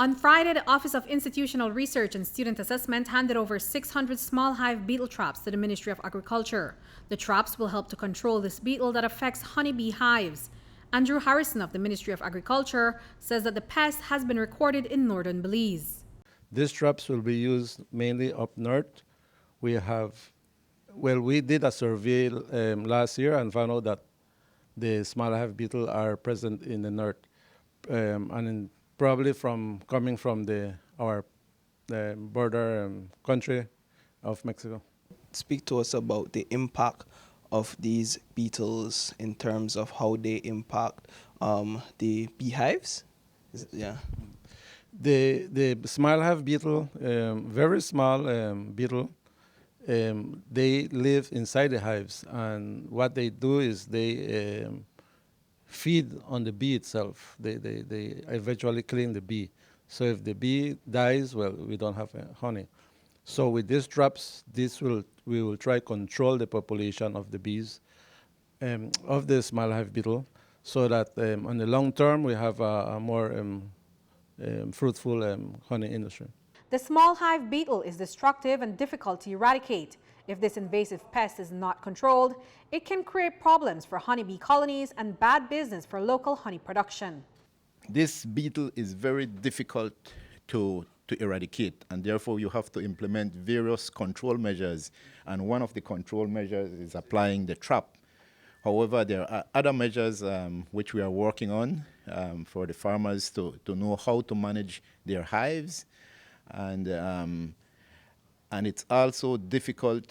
On Friday, the Office of Institutional Research and Student Assessment handed over 600 small hive beetle traps to the Ministry of Agriculture. The traps will help to control this beetle that affects honeybee hives. Andrew Harrison of the Ministry of Agriculture says that the pest has been recorded in northern Belize. These traps will be used mainly up north. We did a survey last year and found out that the small hive beetle are present in the north, probably coming from our border country of Mexico. Speak to us about the impact of these beetles in terms of how they impact the beehives. The small hive beetle, very small beetle, they live inside the hives, and what they do is they feed on the bee itself. They eventually clean the bee. So if the bee dies, well, we don't have honey. So with these traps, we will try control the population of the bees, of the small hive beetle, so that on the long term we have a more fruitful honey industry. The small hive beetle is destructive and difficult to eradicate. If this invasive pest is not controlled, it can create problems for honeybee colonies and bad business for local honey production. This beetle is very difficult to eradicate, and therefore you have to implement various control measures, and one of the control measures is applying the trap. However, there are other measures which we are working on for the farmers to know how to manage their hives, and it's also difficult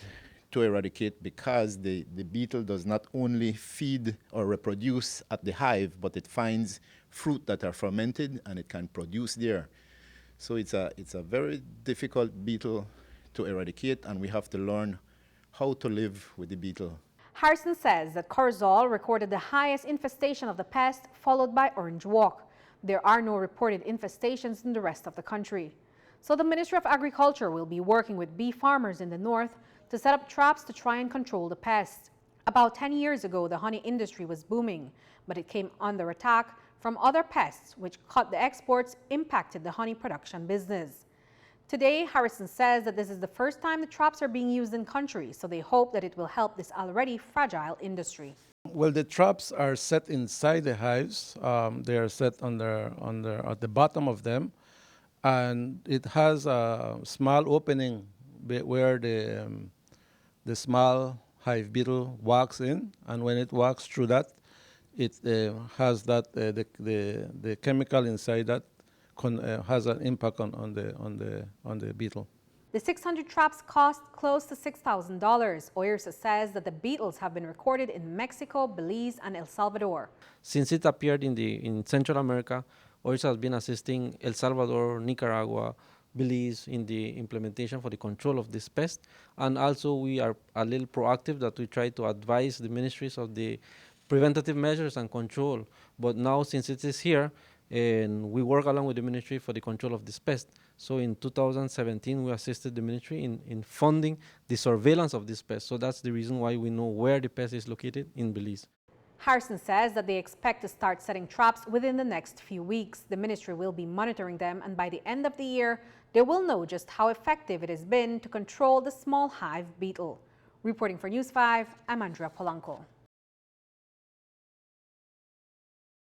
to eradicate because the beetle does not only feed or reproduce at the hive, but it finds fruit that are fermented and it can produce there. So it's a very difficult beetle to eradicate, and we have to learn how to live with the beetle. Harrison says that Corozal recorded the highest infestation of the pest, followed by Orange Walk. There are no reported infestations in the rest of the country. So the Ministry of Agriculture will be working with bee farmers in the north to set up traps to try and control the pest. About 10 years ago, the honey industry was booming, but it came under attack from other pests, which cut the exports, impacted the honey production business. Today, Harrison says that this is the first time the traps are being used in country, so they hope that it will help this already fragile industry. Well, the traps are set inside the hives. They are set at the bottom of them, and it has a small opening where the small hive beetle walks in, and when it walks through that, it has that the chemical inside that has an impact on the beetle. The 600 traps cost close to $6,000. OIRSA says that the beetles have been recorded in Mexico, Belize, and El Salvador. Since it appeared in Central America, OIRSA has been assisting El Salvador, Nicaragua, Belize in the implementation for the control of this pest. And also we are a little proactive that we try to advise the ministries of the preventative measures and control. But now, since it is here, and we work along with the ministry for the control of this pest. So in 2017, we assisted the ministry in funding the surveillance of this pest. So that's the reason why we know where the pest is located in Belize. Harrison says that they expect to start setting traps within the next few weeks. The ministry will be monitoring them, and by the end of the year, they will know just how effective it has been to control the small hive beetle. Reporting for News 5, I'm Andrea Polanco.